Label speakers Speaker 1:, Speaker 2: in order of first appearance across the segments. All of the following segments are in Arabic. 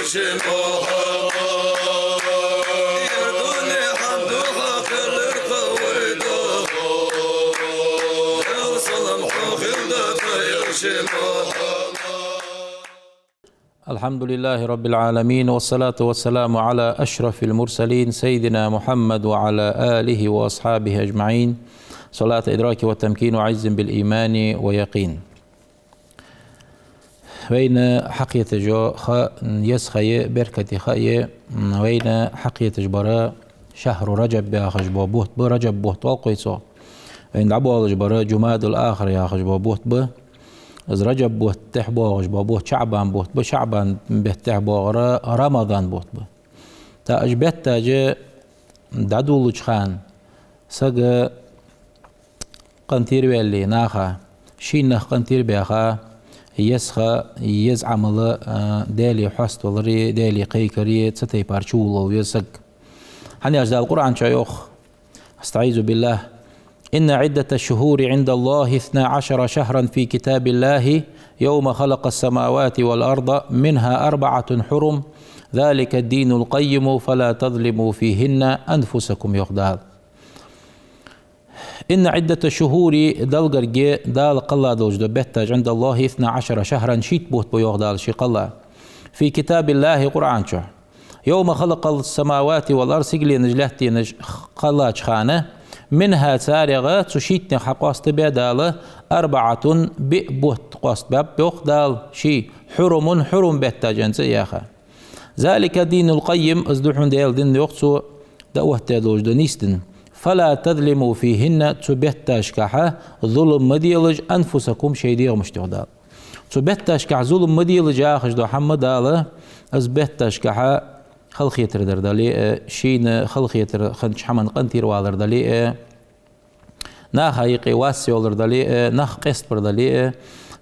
Speaker 1: الحمد لله رب العالمين، والصلاة والسلام على أشرف المرسلين سيدنا محمد وعلى آله وأصحابه أجمعين. صلاة إدراك والتمكين وعز بالإيمان ويقين. وين حقية جو يسخي بركة خي وين حقية جبراء شهر رجب يا خجبو بوت برجب بوت والقيسو وين عبو جبراء جماد الآخر يا خجبو بوت ب از رجب بوت تحبو خجبو بوت شعبان بوت بشعبان بتحبو رمضان بوت ب تا أجبت تاج دادولج خان سق قنتير باللي ناخا شين نخ قنتير بيخا يسخا يزعمل دالي حست ولري دالي قيكري تستي بارشول ويسق حني أجزاء القرآن شيوخ استعيذ بالله. إن عدة الشهور عند الله 12 شهرا في كتاب الله يوم خلق السماوات والأرض منها 4 حرم ذلك الدين القيم فلا تظلموا فيهن أنفسكم يخدال. إن عدة الشهور دلقرجي دال قلا دوجدو بتاج عند الله 12 شهرا شيت بوت بيغدال شي قلا في كتاب الله قرآن شو يوم خلق السماوات والأرض سجلي نجلتي نج قلاج خانة منها سارغة تشيتني حقوست بيدال 4 بوت قوست باب بيغدال شي حرم بتاج انت ياخا ذلك الدين القيم ازدحون ديال دين يقصو دوهت دوجدو نيستن فلا تظلموا فيهن تبتاش كحا ظلم مديلج أنفسكم شيء ديغ مشتغدال تبتاش كح ظلم مديلج آخش دو حمد داله أزبتاش كحا خلق يتر دردالي شين خلق يتر خنش حمن قنتير والر دالي ناخ هايقي واسي والر دالي ناخ قسط بردالي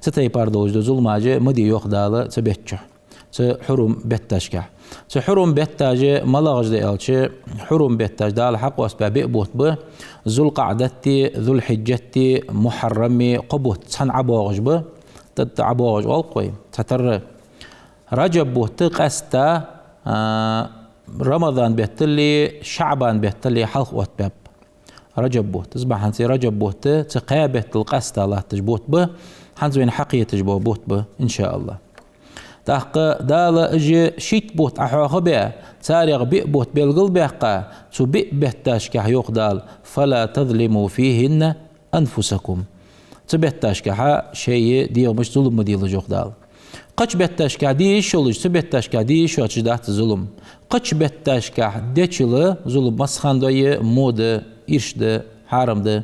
Speaker 1: ستاي باردوج دو ظلم آجي مدي يوخ داله تبتشه حرم بتاش كح حرم بتاج ملاغج دي الشي حرم بتاج دال حق واسباب بوت ب ذو القعدتي ذو الحجتي محرمي قبوت سن عبوغج ب تتعبوغج والقوي تتر رجب بوت قستا رمضان بيتلي شعبان بيتلي حلق واتباب رجب بوت تصبح هنسي رجب بوت تقابه القستا الله تجبوت ب حنزوين حقية تجبو بوت ب إن شاء الله. تحق دال اجي شيت بوت احوخ بيه سارغ بي بوت بالقل بيحقا سو بي بيتاش كح يقدال فلا تظلموا فيهن انفسكم تبيتاش كح شيء ديو مش ظلم ديال جوخدال قش بيتاش كح دي شولج تبيتاش كح دي شو تجدات ظلم قش بيتاش كح ديچل ظلم مسخان دوي مود ارشد حرام ده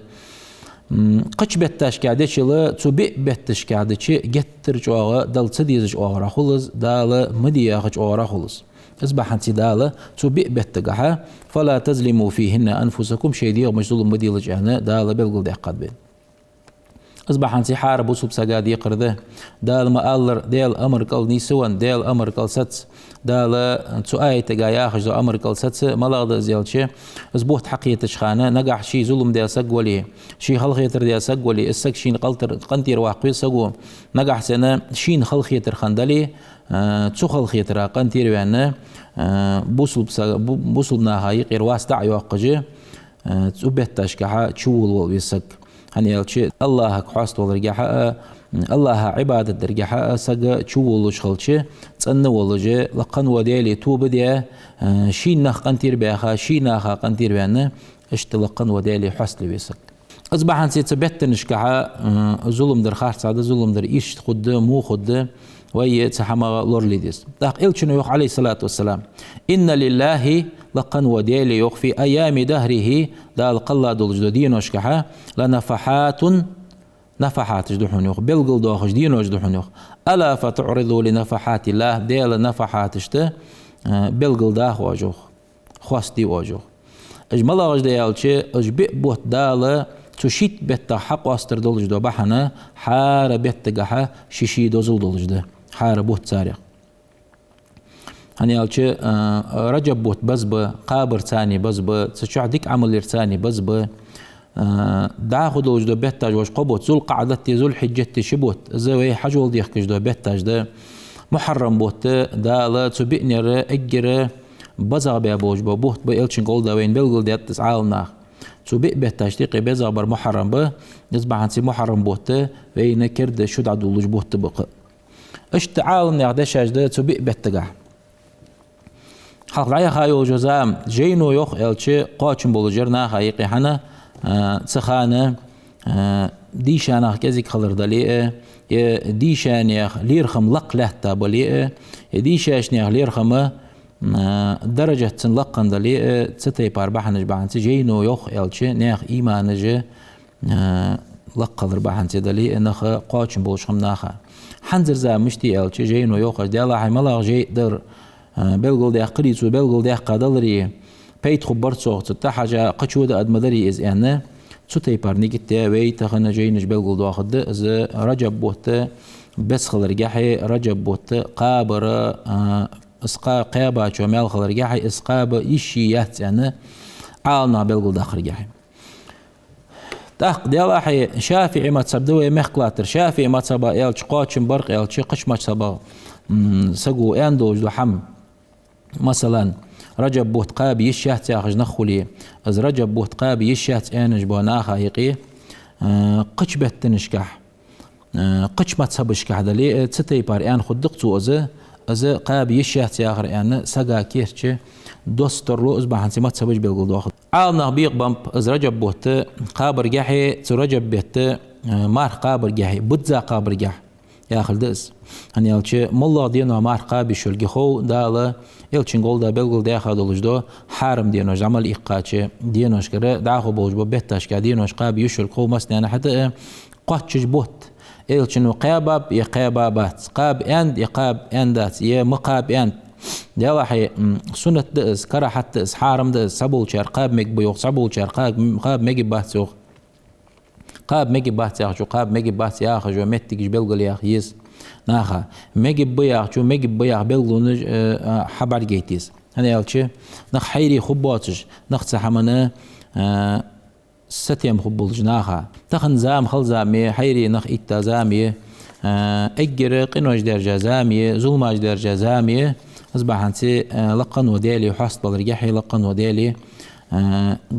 Speaker 1: قش بتاش كعدة شلا تبي بتاش كعدة شيء جتر جوا دل تديز جوا خلص دال مديا جوا خلص أصبح أنت دال تبي بتجها فلا تظلموا فيهن أنفسكم شيء ديو مجذول مديل جهنا دال بالقل دقات بين أصبح أنت حارب وصوب سجاد يقرده دال ما ألر دال أمر كل نيسوان دال أمر كل ست دال تسوأي تجايا خج أمر كل ست ملاذ زيال شيء أصبحت حقيقة شخانة نجح شيء ظلم دال سجولي شيء خلق يتر دال سجولي السك شين قلتر قنتير واقوي سجو نجح سنة شين خلق يتر خندلي تسو خلق يتر قنتير وعنا بوصل نهاية غير واسطة يوقجه تبت تشكحة تشول والبيسك هني شيء الله كحاست والرجحة الله عبادة درجحة سجى تشول وشخلشة تأنى والجة لقن وديلي توب ديه شين نخ قنتير بيخا شين نخ قنتير بينا اشتلقن وديلي حسل بيسك أصبح أنت تبت نشكحة ظلم در خارج سعد ظلم در إيش خد مو خد وهي تحمى لور ليديس داق إلشنو يخ عليه الصلاة والسلام إن لله لقن وديلي يخ في أيام دهره دال قلا دول جدودين وشكحة نفحات جدوحون يخ بلقل دوخ جدين وجدوحون يخ ألا فتعرضوا لنفحات الله ديل نفحات اشته بلقل داخ وجوخ خواستي وجوخ اجمل وجد يالشي اجبئ بوت دال تشيت بيت حق واستر دول جدو بحنا حار بيت جحا شيشي دوزل دول جدو حار بوت سارق هني يالشي رجب بوت بزب قابر ثاني بزب تشعدك عمل ثاني بزب داخل وجدو بيتاج وش قبوت ذو القعدة ذو الحجة شبوت زوي حجول ديخ كجدو بيتاج ده محرم بوت دالا تبئنر اجر بزا بابوج بوت بيلشن قول دوين بلغل ديت تسعالنا تبئ بتشتيق بزا بر محرم به يصبح انسي محرم بوت وين كرد شد عدولج بوت بق اشتعال نعدش اجد تبئ بتقع حق العيا خايو جزام جينو يوخ الشي قاچن بولجرنا حقيقي حنا تخانه ديشان كزيك خلر دليئه ديشان يخ ليرخم لق لهتا بليئه ديشاش نيخ ليرخم درجة تنلقن دليئه تستي باربحنج بعنسي جينو يوخ الشي نيخ ايمانج لق ربحنسي دليئه نخ قاچن بولشخم ناخا حنزر زا مشتي الشي جينو يوخ ديالا حيملاغ جي در بلغل ديخ قريتو بلغل ديخ قادلري بيت خبرت صوت تحاجة قشود أدمدري إز أنا سوتي بارنيك التاوي تخنا جينش بلغل دواخد إز رجب بوت بس خلرجحي رجب بوت قابر إسقا قابا شمال خلرجحي إسقاب إشي يات أنا عالنا بلغل داخرجحي تاق ديالا حي شافعي ما تصبدوي مخلاتر شافعي ما تصبا إلش قاتشن برق إلش قش ما تصبا سقو أندوج دحم مثلا رجب بوت قابي يشهت ياخج نخولي از رجب بوت قابي يشهت انج بوناخا يقي قش بتنشكح قش ما تصبشكح دلي تستي بار ان خدقتو از قابي يشهت ياخر ان سقا كيرتش دوستر لو از بحنسي ما تصبش بالقول واخد عالنا بيق بامب از رجب بوت قابر جحي ترجب بيت مار قابر جحي بتزا قابر جح ياخل دس هني يلشي مولى دينا مار قابي شلقي خو دالا يلشين قول دا بلغل داخل دولجدو حارم دينوش عمل إيقاتش دينوش كره داخل بوجبو بيتاش كا دينوش قابي يشل خو مسنا حتى قاتش بوت يلشين قاباب يقابابات قاب اند يقاب اندات يا مقاب اند دالا حي سنة دس كره حتى اس حارم دس سبول شر قاب ميك بيوق سبول شر قاب ميجي باتسوق قاب ميجي بات ياخذ قاب ميجي بات ياخذ ومتك بلغل ياخيس ناخا ميجي بياخ شو ميجي بياخ بلغل حبر جيتيس هنا يالشي نخ حيري خباتش نخ سحمنا ستيم خبولج ناخا تخن زام خل زامي حيري نخ إتا زامي اجر قنوج درجة زامي ظلماج درجة زامي اصبح انسي لقن وديلي وحصل بالرجاحي لقن وديلي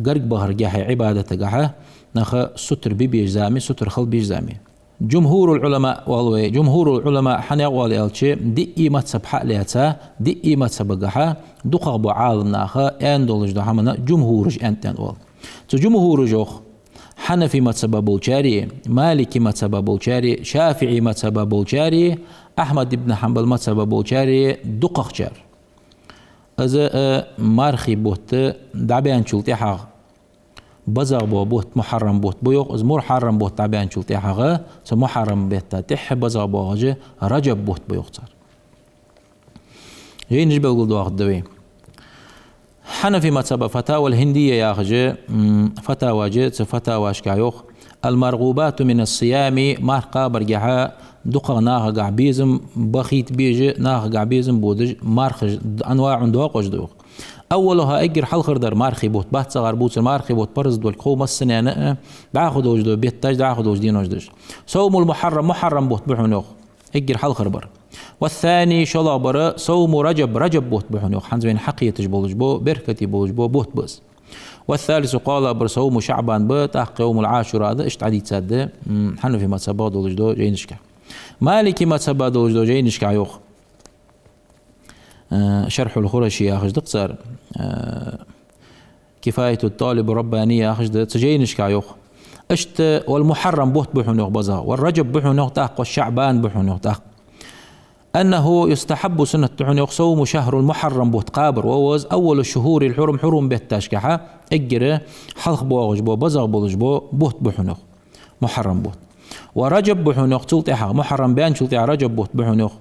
Speaker 1: قرق بهرجاحي عبادة قحه نخ ستر بيبيج زامي ستر خل بيج زامي جمهور العلماء والله جمهور العلماء حنيا والي الشي دي ما تسبح ليتا دي ما تسبقها دقق بعالم ناخا اندولج دحمنا جمهورج انتن وال تو جمهور جوخ حنفي ما تسبب الشاري مالكي ما تسبب الشاري شافعي ما تسبب الشاري احمد بن حنبل ما تسبب الشاري دقق شار از مارخي بوت دعبان شلتي حق بزغ بوت محرم بوت بيوق از محرم بوت تعبان شلتي حق محرم بيت تح بزغ بوغج رجب بوت بيوق صار جاي نجيب القول واخد دوي حنفي مذهب فتاوى الهندية ياخج فتاوى جيت فتاوى شكايوخ المرغوبات من الصيام مارقا برجعها دقة ناغ قعبيزم بخيت بيجي ناغ قعبيزم بودج مارخج انواع دوق دوق اولها اجر حلخر در مارخي بوت بات صغر بوت مارخي بوت برز دول قوم السنه باخذ وجدو بيت تاج باخذ وجدين وجدش صوم المحرم محرم بوت بحنوخ اجر حلخر بر والثاني شلا برا صوم رجب بوت بحنوخ حنزين حقية بولج بو بركتي بولج بو بوت بس والثالث قال بر صوم شعبان بوت يوم العاشوراء هذا اشتعدي تصدق حنفي ما تصباد وجدو جينشكا مالكي ما تصباد وجدو جينشكا يوخ شرح الخرشي ياخذ دقصر كفاية الطالب الرباني ياخذ تجينش كايوخ اشت والمحرم بوت بحنوخ بزا والرجب بحنوخ تاق والشعبان بحنوخ تاق أنه يستحب سنة تحنوخ صوم شهر المحرم بوت قابر ووز أول الشهور الحرم حرم بيت تاشكحة اجري حلق بوغج بو بزا بولج بو بوت بحنوخ محرم بوت ورجب بحنوخ تلتي حق محرم بيان تلتي رجب بوت بحنوخ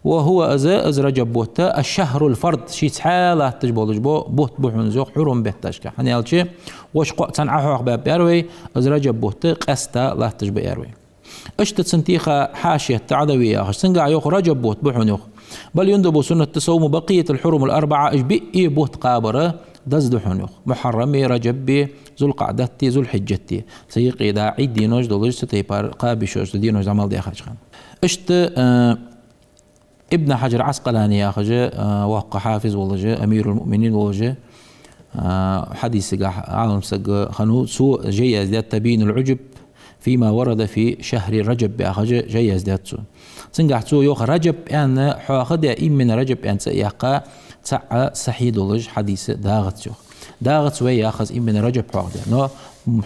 Speaker 1: وهو از رجب بوت الشهر الفرد شي حاله تجبولج بو بوت بحنزوق حرم بيتاشكا حنيالشي واش قو تنعحو باب يروي از رجب بوت قستا لا تجب يروي اشت سنتيخه حاشيه تعدويه سنقع يوخ رجب بوت بحنوخ بل يندب سنه تصوم بقيه الحرم الاربعه اجبئي بوت قابره دزد حنوخ محرمي رجبي ذو القعدتي ذو الحجتي سيقي دا عيد دينوج دولج ستي بار قابي شوش دينوج عمل دي خرج اشت ابن حجر عسقلاني يا أخي وقع حافظ والله جاء أمير المؤمنين والله جاء حديث عالم سق خنو سوء جيز ذات تبين العجب فيما ورد في شهر رجب بأخي جيز ذات سوء سنقع سوء يوخ رجب أن حاخد إم من رجب أن سيقع تسعى صحيح والله حديث داغت سوى ياخذ إم من رجب حاخد نو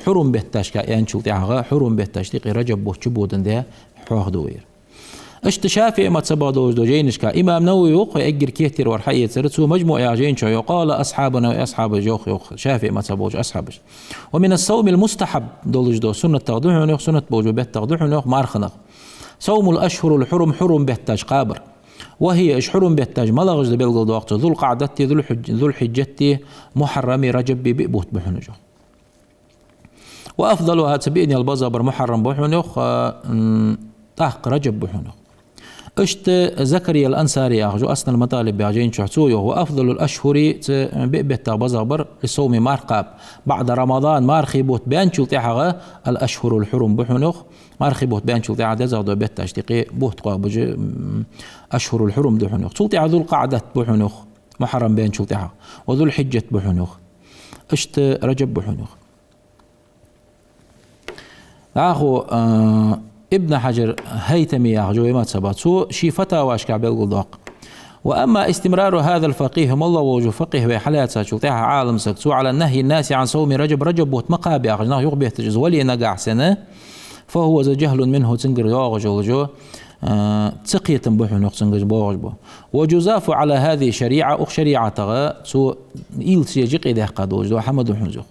Speaker 1: حرم بهتاش كأن شو تعها حرم بهتاش تقي رجب بوشبودن ده حاخد وير اشتشافي ما تصبادوش دو جينش كا إمام نووي يوق يأجر كيتر ورحية سرتسو مجموع يا جينش يقال أصحابنا وأصحاب جوخ يوق شافي ما تصبوش أصحابش ومن الصوم المستحب دولج دو سنة تغضوح ونوخ سنة بوجو بيت تغضوح ونوخ مارخنق صوم الأشهر الحرم حرم بهتاش قابر وهي اشحرم بهتاج ملغج دو بلغو دو وقت ذو القعدتي ذو الحجتي محرمي رجب ببوت بحنجو وأفضلها تبيني البزبر محرم بحنوخ طاق رجب بحنوخ اشت زكريا الأنصاري أخجو أصلا المطالب بعجين شحتويه وأفضل الأشهر بيبت بزبر لصوم مارقاب بعد رمضان مارخي بوت بان شلتحها الأشهر الحرم بحنوخ مارخي بوت بان شلتحها دزغ دو بيت اشتقي بوت قابج أشهر الحرم دو حنوخ شلتحها ذو القعدة بحنوخ محرم بان شلتحها وذو الحجة بحنوخ اشت رجب بحنوخ أخو ابن حجر هيتمي أخجو ما تسباتسو شي فتاواش كعب القلداق وأما استمرار هذا الفقيه هم الله وجو فقيه بحالات ساتشلتها عالم سكتسو على النهي الناس عن صوم رجب بوت مقابي أخجناه يقبيه تجز ولي نقع سنة فهو ذا جهل منه تنقر ياغجو تسقية بوحو تنقر بوغجبو وجزاف على هذه شريعة شريعة تغا سو إيل سيجيق إذا قادوج حمد وحنزو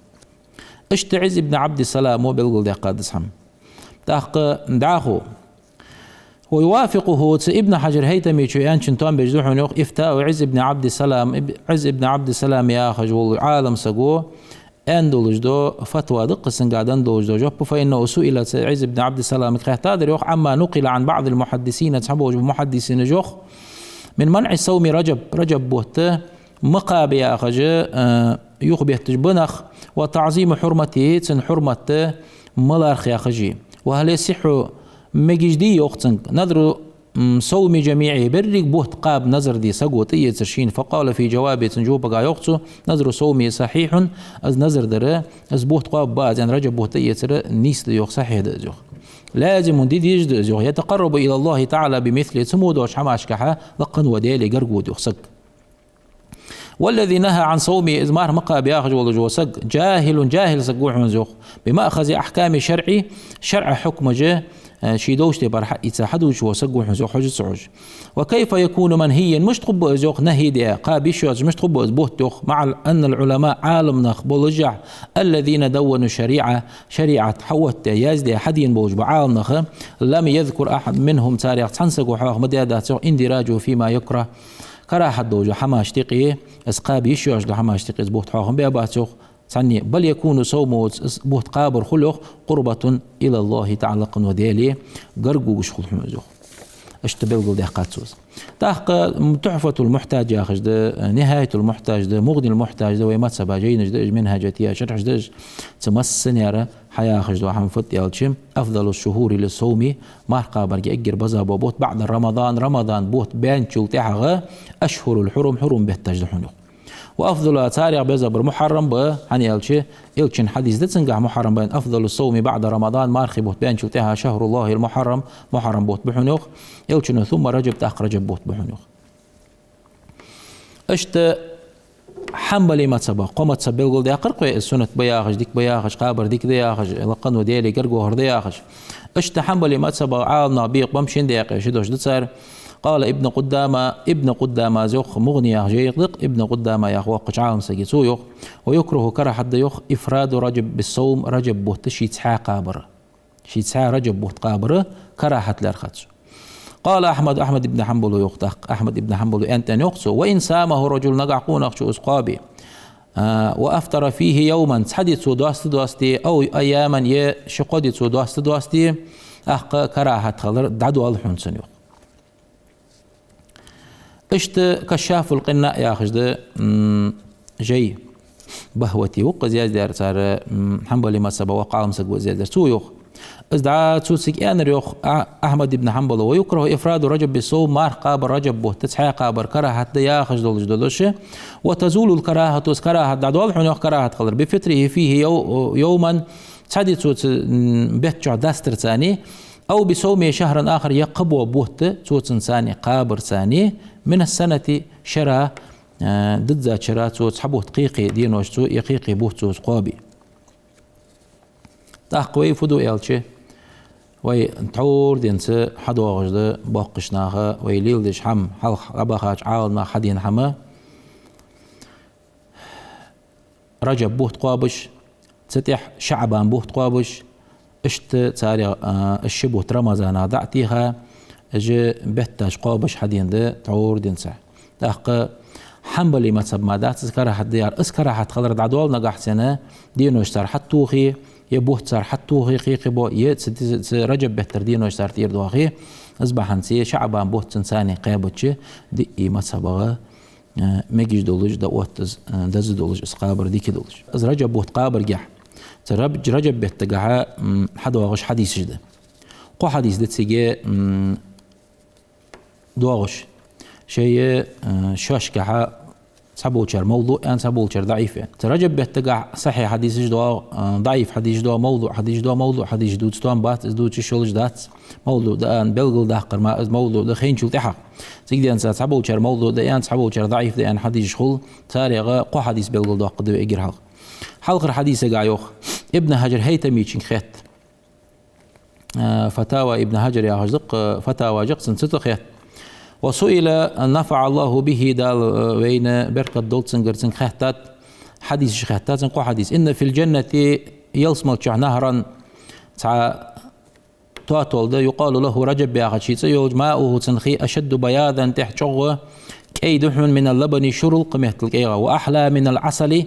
Speaker 1: اشتعز ابن عبد السلام وبالقل دي قادس حم تاق دعاخو ويوافقه ابن حجر هيتمي شويان شنتون بيجدوحون يوق إفتاء عز ابن عبد السلام عز ابن عبد السلام يا خجول عالم سقو اندولج دو فتوى دق سنقاد اندولج دو جوب فإنه سئل عز ابن عبد السلام كهتادر يوق عما نقل عن بعض المحدثين تحبوا محدثين جوخ من منع الصوم رجب بوت مقابي يا خج يخبه تجبنخ وتعظيم حرمته تن حرمته ملارخ يا خجي وهل يصح مجدي يوقتن نظر صوم جميعه برق بوت قاب نظر دي سقوط يترشين فقال في جوابه تنجوب قا يوقتو نظر صومي صحيح از نظر دره از بوت قاب بعد يعني رجب بوت يتر نيس يوق صحيح دزوخ لازم دي يجد زوخ يتقرب الى الله تعالى بمثل سمود وش حماش كحا لقن وديلي قرقود يخسق والذي نهى عن صومي إزمار مقى بياخذ والله جو سق جاهل سقوح من زوخ بما أخذ أحكام شرع حكم جه شيدوش تبرح يتحدوش وسقوح زوخ حج سعوج وكيف يكون منهيا مش تقبل زوخ نهي دي قابيش مش تقبل بوت مع أن العلماء عالم نخ بولجع الذين دونوا شريعة حوت يازدي حدين بوج بعالم نخ لم يذكر أحد منهم تاريخ تنسق وحاخ مديادات اندراجه فيما يكره كراحة دوجو حماش تقي اسقاب يشوش دو حماش تقي بوت حاخم بياباتوخ تعني بل يكون صوم بوت قابر خلوخ قربة إلى الله تعالى وديلي قرقو قشخل حمزوخ اشتبه قل دي قاتسوس تحق تحفة المحتاج يا أخي نهاية المحتاج ده مغني المحتاج ده ويمات سباجين جدج منهجتي شرح جدج تمسن يرى حياة أخي ده حنفت يالشم أفضل الشهور للصوم ما قابر يأجر بزا بوت بعد رمضان بوت بين شلتها أشهر الحرم حرم بهتاج حنوخ وأفضل تاريخ بزبر محرم به عن يلشن حديث ده تنقع محرم بين أفضل الصوم بعد رمضان مارخي بوت بين شلتها شهر الله المحرم محرم بوت بحنوخ يلشن ثم رجب تأخ رجب بوت بحنوخ اشت حنبلي ما تسبق قمت سبيل قول دي أقرق السنة بياخش ديك بياخش قابر ديك دياخش لقن وديلي قرقو هر دياخش اشت حنبلي ما تسبق عالنا بيق بمشين دياقش شدوش دتصار قال ابن قدامة زيخ مغني جيق ابن قدامة يا وقش عالم سجيسو يخ ويكره كره حد يخ إفراد رجب بالصوم رجب بوت شيتسحا قابر شيتسحا رجب بوت قابر كره حد لرخص قال أحمد بن حنبل يختق أحمد بن حنبل أنت يقصو وإن سامه رجل نقعقون أخشو أسقابي وأفطر فيه يوما حديث دوستي أو أياما يشقدت دوستي أحق كراهة خلر دعدو الحنسن يخ اشت كشاف القناء يا أخي جي بهوتي وق زياد دار صار حنبلي ما سبا وقع مسك زياد سو يخ ازدعا تسوسك أنا ريوخ أحمد بن حنبل ويكره إفراد رجب بالصوم مار قابر رجب به تسحى قابر كراهة ديا خجدول جدولش وتزول الكراهة كراهة دعوال حنوخ كراهة قدر بفطره فيه يوما تسعدي تسوس بيتجع داستر ثاني أو بصوم شهر آخر يقبو بوت تسوس ثاني قابر ثاني من السنة شرا ضد ذات شرا تسوس حبوت قيقي دينوش يقيقي بوت تسوس قابي تحقوي فدو إلشي وي تعور دينس حدو غجد باقشناها ويليل ديش حم حلق أباخاج عاولنا حدين حما رجب بوت قابش تتح شعبان بوت قابش اشت تاري الشبوت رمضان دعتيها اجي بتاش قابش حدين ده تعور دينسا تحق حنبلي ما تسب ما دات تذكرها حد ديار اسكرها حد خضر دعوال نقح سنة دينو اشتر حتوخي يبوت صار حتوخي قيقي بو رجب بهتر دينو اشتر تير دواخي اصبح انسي شعبان بوت تنساني قابتش دي ما تسبغا ميجيش دولج دوات دز دولج اسقابر ديكي دولج از رجب بوت قابر جح رجب بهتقها حد واغش حديث جدا قو حديث دت سيجي دواغش شيء شاشكها سبوشر موضوع يعني سبوشر ضعيف يعني ترجب بهتقع صحيح حديث جدوا ضعيف حديث جدوا موضوع حديث جدوا موضوع حديث جدود ستوان بات ازدود شولج دات موضوع ده بلغل ده قرما موضوع ده خين شو تحق تقدر انسى سبوشر موضوع ده يعني سبوشر ضعيف ده يعني حديث شغل تاريخ قو حديث بلغل ده قدو اجر حلق الحديث قايوخ ابن هجر هيتمي خيت فتاوى ابن هجر يا هجدق فتاوى جقسن ستخيت وسئل نفع الله به دال وين بركة دولتسن قرسن خهتات حديث خهتات قو حديث إن في الجنة يلسمل نهرا تواتول ده يقال له رجب يا خشيت يوج ماؤه تنخي أشد بياضا تحت شغوه كي دحن من اللبن شرق مهت الكيغة وأحلى من العسل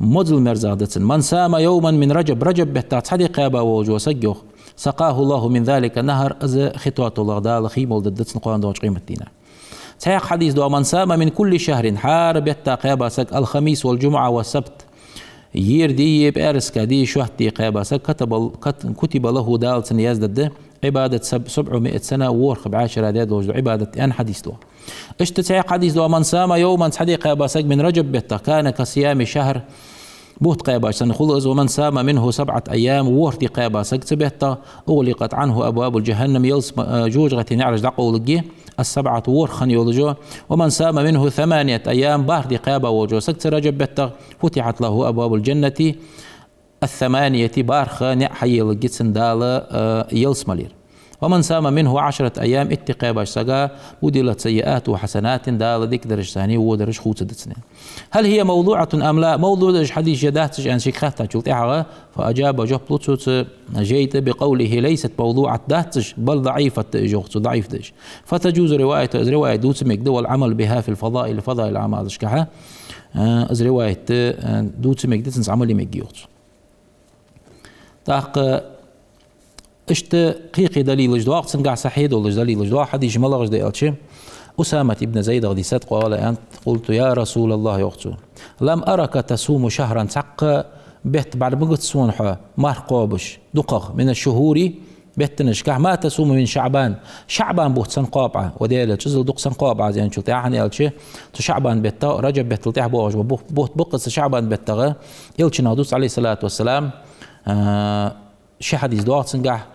Speaker 1: مزل مرزادتن من سام يوما من رجب بهتات حديق يابا ووجو سجوه سقاه الله من ذلك النهر از خطوات الله دال خيمول ددتن قوان دوج قيمة دينا سياق حديث دو من سام من كل شهر حارب يتاقيبا سك الخميس والجمعة والسبت يير دي بأرس كدي شهتي قيبا سك كتب له دال سن يزدد عبادة 700 سنة وورخ بعشرة ديد وجدو عبادة أن حديث دو اشتسياق حديث دو من سام يوما حديق قيبا سك من رجب بيتا كان كصيام شهر بوت قيبا سنخلص ومن سام منه 7 أيام وورتي قيبا سكتبت أغلقت عنه أبواب الجهنم يلس جوجغة نعرج دقول 7 ورخن يولجو ومن سام منه 8 أيام باردي قيبا وجو سكت رجبت فتحت له أبواب الجنة 8 بارخ نحيي لجتسن دال يلس ملير ومن سام منه 10 أيام اتقى سقا ودلت سيئات وحسنات دال ذيك درج ثاني ودرج خوت دتسنين هل هي موضوعة أم لا؟ موضوع حديث جدات عن شيخاتها شلتها فأجاب جبلوت جيت بقوله ليست موضوعة داتش بل ضعيفة جوخت ضعيف دش فتجوز رواية دوتسمك دو العمل بها في الفضائل الأعمال شكها رواية دوتسمك دتنس عملي مجيوت تاق اشت قيقي دليل جدوا سنقع صحيح ولا دليل جدوا حديث ملغ جدي الشيء أسامة ابن زيد غدي صدق قال أنت قلت يا رسول الله يقتل لم أرك تصوم شهرا تق بيت بعد بقت صونحة مار قابش دقق من الشهور بيت نشكح ما تصوم من شعبان بوت سنقابعة وديل تزل دق سنقابعة زين شو تاعني الشيء شعبان بيت رجب بيت تلتح بوج بوت بقص شعبان بيت تغ يلش نهضوس عليه الصلاة والسلام شي حديث دوات سنقح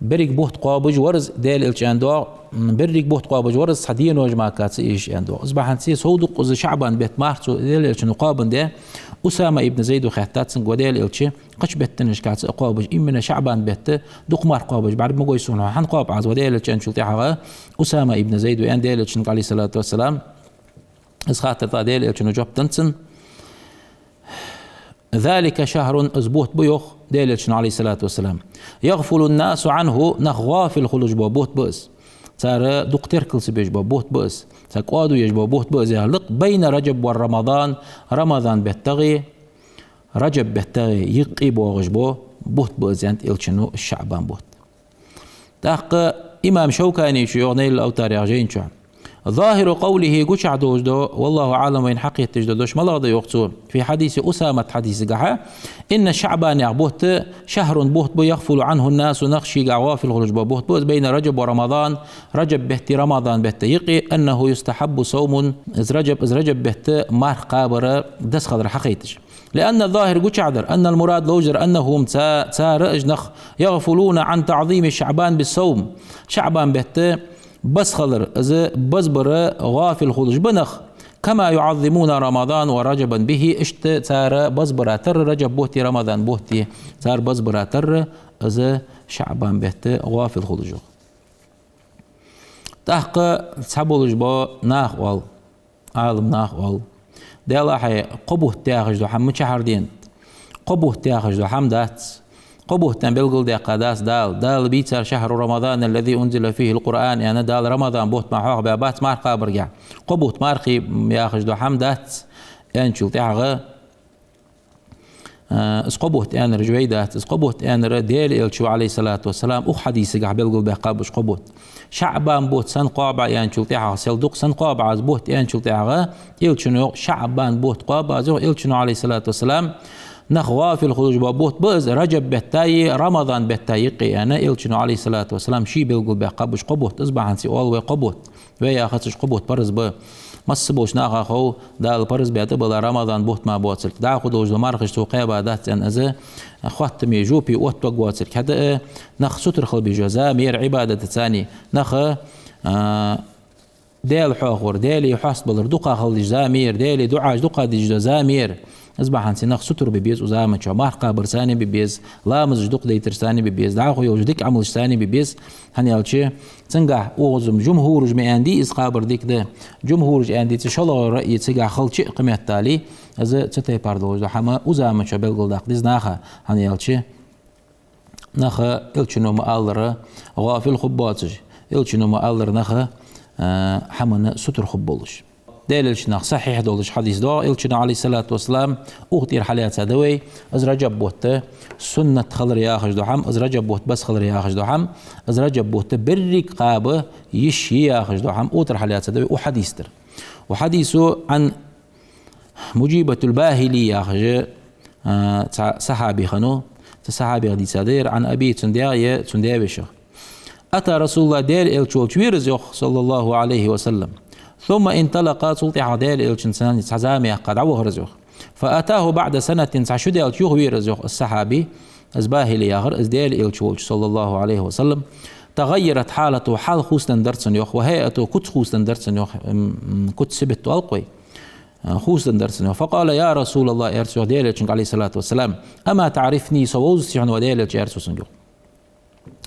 Speaker 1: بريك بوت قابج ورز ديل الشان دو بريك بوت قابج ورز حدين وجما كاتس ايش اندو اصبح انسي صودق از شعبان بيت مارتو ديل الشان قابن ده أسامة ابن زيد وخاتات سنق وديل الشي قش بيتنش كاتس قابج إمنا شعبان بيت دق مار قابج بعد ما قويسون حن قاب عز وديل الشان شو تاعها أسامة ابن زيد وان ديل الشان عليه الصلاة والسلام از خاطر ديل الشان جوب تنسن ذلك شهر أزبوت بيوخ ديلتشن عليه الصلاة والسلام يغفل الناس عنه نخغافل خلوج بوت بؤس صار دكتور كلس بيجبو بوت بؤس ساقوادو يجبو بوت بؤس يهلق بين رجب والرمضان رمضان بيتغي رجب بيتغي يقي بوغجبو بوت بؤس يعني إلشنو الشعبان بوت تاق إمام شوكاني شو يغني الأوتار يغجين شو ظاهر قوله قشع دوجدو والله أعلم وين حقية تجدوش ملاضي يقصون في حديث أسامة حديث قحا إن شعبان يعبوت شهر بوت بو يغفل عنه الناس نخشي قعوا في الخروج بوت بو بين رجب ورمضان رجب بهت رمضان بهت يقي أنه يستحب صوم إذ رجب بهت مار قابر دس خضر حقيتش لأن الظاهر قشعدر أن المراد لوجر أنهم تار أجنخ يغفلون عن تعظيم شعبان بالصوم شعبان بهت بس خضر إذا بزبر غافل خلج بنخ كما يعظمون رمضان ورجبا به اشت تار بزبر تر رجب بوتي رمضان بوتي تار بزبر تر إذا شعبان بهت غافل خلج تحق تحبولج با ناخوال عالم ناخوال ديلا حي قبوه تاخج دو حم مشهردين قبوه تاخج دو حم دات قبوه تنبلغل دي قداس دال بيتر شهر رمضان الذي أنزل فيه القرآن يعني دال رمضان بوت معه بابات مارقا برجع قبوه مارقي ياخج دو حم دات انشل تاغ اسقبوه تان رجويدات اسقبوه تان ديل الشو عليه الصلاة والسلام او حديث قاع بلغل بقابش قبوه شعبان بوت سن قابع ينشل تاغ سلدوق سن قابع از بوت ينشل تاغ يلشنو شعبان بوت قابع زو يلشنو عليه الصلاة والسلام نخوا في الخروج بابوت بز رجب بتاي رمضان بتاي قيانا يلشنو عليه الصلاة والسلام شي بلغل بقابش قبوت اصبح انسي اول وقبوت ويا خصش قبوت برز ب مصبوش ناخا خو دال برز بيعتبر رمضان بوت ما بوتسل دا خدوج لمارخش توقيا بعدات ان از اخوات ميجوبي وات بوتسل كدا نخ ستر خل بجزاء مير عباده ثاني نخ ديل حوخور ديلي حاسب دقا خل جزامير ديلي دعاج دقا دي جزامير اصبح انسي نخ ستر ببيز وزامه شو مارقا برساني ببيز لامز دق دي ترساني ببيز دا خو يوجدك عمل ثاني ببيز هنيالشي تنقع وغزم جمهور جمعندي اسقابر ديك ده جمهور جمعندي تشلو رأي تسقع خلشي قيمة تالي از تتي باردوج ده حما وزامه شو بلغل داق ديز ناخا هنيالشي ناخا الشنو مالر غافل خباتج الشنو مالر ناخا حمنا ستر خبولش دليل ناخ صحيح دولش حديث دو الشنو عليه الصلاة والسلام اختير حالات دوي از رجب بوت سنة خلر ياخج دو حم از رجب بوت بس خلر ياخج دو حم از رجب بوت بريك قابه يشي ياخج دو حم اوتر حالات دوي وحديثتر وحديثه عن مجيبة الباهلي ياخج صحابي خنو صحابي غدي صدير عن ابي تنديا بشخ اتى رسول الله دير الشول ويرزخ صلى الله عليه وسلم ثم انطلق سلطي عدال الشنسان تزامي قد عوه رزوخ فأتاه بعد سنة تعشد الشيوخ ويرزوخ الصحابي أزباهي ياغر أزدال الشول صلى الله عليه وسلم تغيرت حالته حال خوستن درسن يوخ وهيئته كت خوستن درسن يوخ كت سبت ألقوي خوستن درسن يوخ فقال يا رسول الله يا رسول ديال عليه الصلاة والسلام أما تعرفني سووز سيحن وديال يا رسول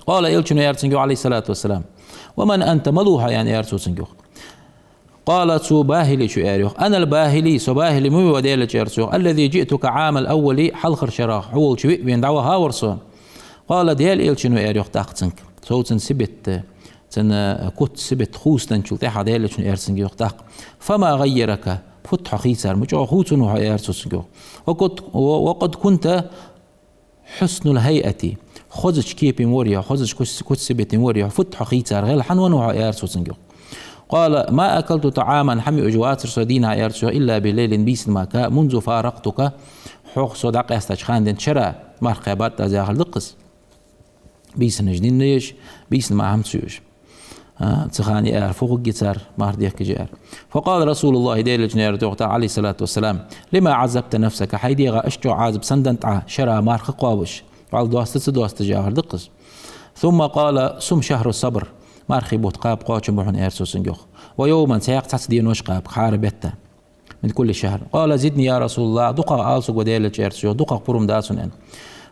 Speaker 1: قال يا رسول عليه الصلاة والسلام ومن أنت ملوها يعني يا رسول قالت سباهلي شو أريخ أنا الباهلي سباهلي مو وديل شرسو الذي جئتك عام الأول حلخر شراخ حول شوي بين دعوة هاورسون قال ديال إل شنو أريخ تاختنك صوتن سبت تن كت سبت خوستن شو تاح ديال شنو أرسنك يختاق فما غيرك فتح خيسر مجو خوتن وهيرسوسنك وقد كنت حسن الهيئة خزج كيبي موريا خزج كت سبت موريا فتح خيسر غير حنون وهيرسوسنك قال ما أكلت طعاما حمي أجوات رسدينا يرسو إلا بليل بيس ماكا منذ فارقتك حوق صدق يستشخان دين شرا مرقبات تزاخل دقس بيس نجدين ليش بيس ما هم تسوش تخاني أعرف فوق الجسر ما هرديك جار فقال رسول الله ديل جنير دوغتا عليه الصلاة والسلام لما عذبت نفسك حيديغا أشجع عازب سندنت شرا مرق قوابش وعلى دوست جاهر دقس ثم قال سم شهر الصبر مارخي بوت قاب قاچ بوحن ارسوسن جوخ ويوما سياق تسدين وش قاب خاربته من كل شهر قال زدني يا رسول الله دقا آلسو وديل ارسو دقا قرم داسن ان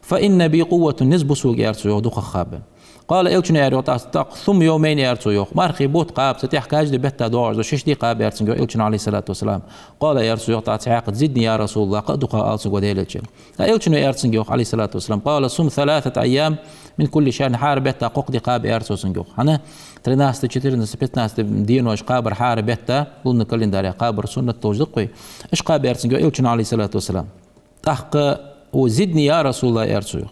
Speaker 1: فإن بي قوة نسب سوق ارسو دقا خاب قال إلشن يا ريوتاستق ثم يومين يرتو يوخ مارخي بوت قاب ستيح كاج دي بيتا دورز وشش دي قاب يرتو إلشن عليه الصلاة والسلام قال يرتو يوخ سعاق زدني يا رسول الله قد دقا آلسو وديل إلشن إلشن يرتو يوخ عليه الصلاة والسلام قال صم 3 أيام من كل شهر حار بيتا قوق دي قاب يرتو سنجوخ هنا ترناس تشترناس بيتناس دين واش قابر حار بيتا قلنا كلن داري قابر سنة توجدقي ايش قاب يرتو إلشن عليه الصلاة والسلام تحق وزدني يا رسول الله يرتو يوخ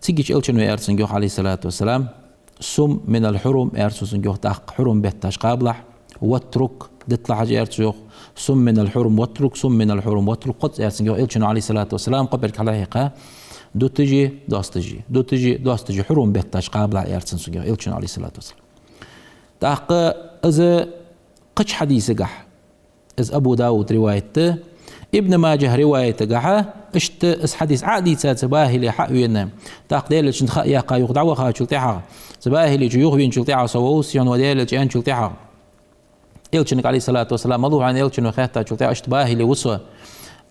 Speaker 1: تيجيش إلشن ويرسن جوخ عليه الصلاة والسلام سم من الحرم يرسن جوخ تحق حرم بيتاش قابلح واترك دتلا حاجة يرتجوخ سم من الحرم واترك سم من الحرم واترك قد يرتجوخ إلشنو عليه الصلاة والسلام قبل كلاهقة دو تجي دوس تجي دو تجي دوس تجي حرم بيتاش قابل يرتجوخ إلشنو عليه الصلاة والسلام تاق إذا قش حديث قح إذ أبو داود روايته ابن ماجه رواية قحة اشت اس حديث عادي تباهي لي حقوينا تاقديل شن خا يا قا يقدعوا خا شلتها تباهي لي جيوخ بين شلتها سووس ين وديل جان شلتها إلشنك عليه الصلاة والسلام الله عن إلشن وخاتها شلتها اشتباهي لي وسوا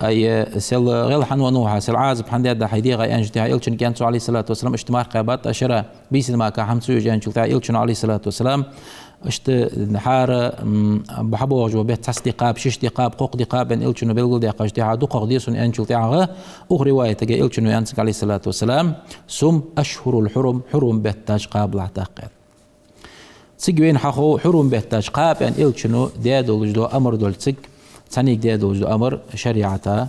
Speaker 1: أي سل غير حن ونوها سل عازب حن ده حيدي غا أنجتها إلشن كان عليه الصلاة والسلام اشتمار قابات أشرا بيس ما كحمسو جان شلتها إلشن عليه الصلاة والسلام اشت نحار بحبو جو بيت تصديقاب شش دقاب قوق دقاب ان إلشنو بيلقل دقاش دقا دو قوق ديسون أنشل تعغى أو رواية تجي إلشنو ينسك عليه الصلاة والسلام سم أشهر الحرم حرم بيتاج قابل اعتقد سجوين حقو حرم بيتاج قاب ان إلشنو ديادو لجدو أمر دول تسج ثانيك ديادو لجدو أمر شريعتا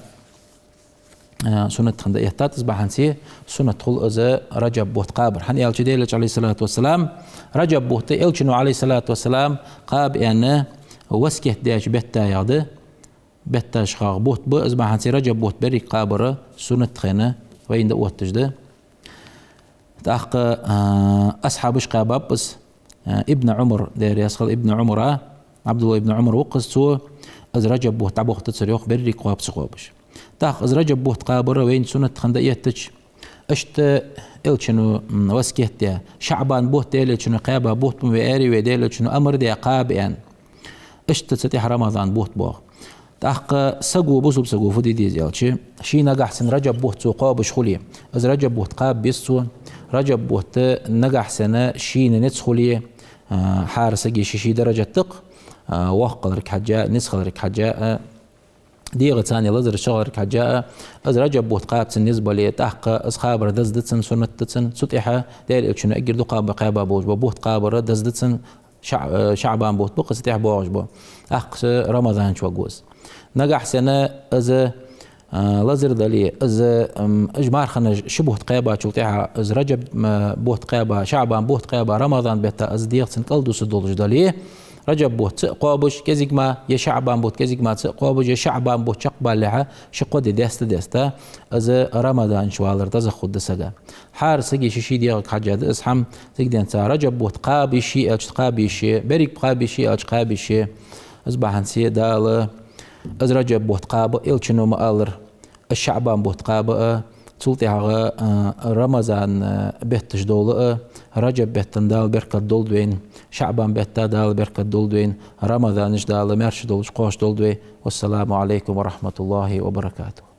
Speaker 1: سنة خند يحتاج تصبح هنسي سنة خل إذا رجب بوت قابر حن يالش ديلش عليه الصلاة والسلام رجب بوت إلشنو عليه الصلاة والسلام قاب أن وسكه داش بيتا يعد بيتا شخاغ بوت بو إذا هنسي رجب بوت بري قابر سنة خنة وين دوت تجده تأخ أصحابش قابب بس ابن عمر دير يسخل ابن عمر عبد الله ابن عمر وقصته إذا رجب بوت عبوه تتصريخ بري قواب سقوبش تاخ إذا رجب بوت قابر وين سنة خندقيتش اشت إلشنو وسكيت شعبان بوت ديلشنو قابا بوت مبياري وديلشنو أمر دي قاب يعني اشت ستيح رمضان بوت بوغ تاخ سقو بوسو سقو فدي ديزيالشي شي نجح سن رجب بوت سو قاب شخولي إذا رجب بوت قاب بيسو رجب بوت نجح سنة شي نتسخولي حارسجي شي درجة تق وقل رك حجاء نسخل رك حجاء ديغة ثانية لزر الشغل حجاء از رجب بوت قاب بالنسبة لي تحق از خابر دز دتسن سنة دتسن سطيحة دايل إلشنو أجر دو قاب قابا بوج بوت قابر دز دتسن شعبان بوت بقى سطيح بوج بو أحق رمضان شو جوز نجح سنة از لزر دلي از إجمار خنا شبهت قابا شلتها از رجب بوت قابا شعبان بوت قابا رمضان بيتا از ديغة سن قلدو سدولج دلي رجب بوت قابش كزيك ما يا شعبان بوت كزيك ما قابش يا شعبان بوت شقبال لها شقود ديستا از رمضان شوالر تز خود سجا حار سجي شي ديال حاجه اسحم تقدر انت رجب بوت قابشي اج قابشي بريك قابشي اج قابشي اصبح انسي دال از رجب بوت قاب الشنو مالر الشعبان بوت قاب تلتها رمضان بيتش دول رجب بيتن دال بركة دول دوين شعبان بيتا دال بركة دول دوين رمضان دال مرش دول قوش دول دوين والسلام عليكم ورحمة الله وبركاته.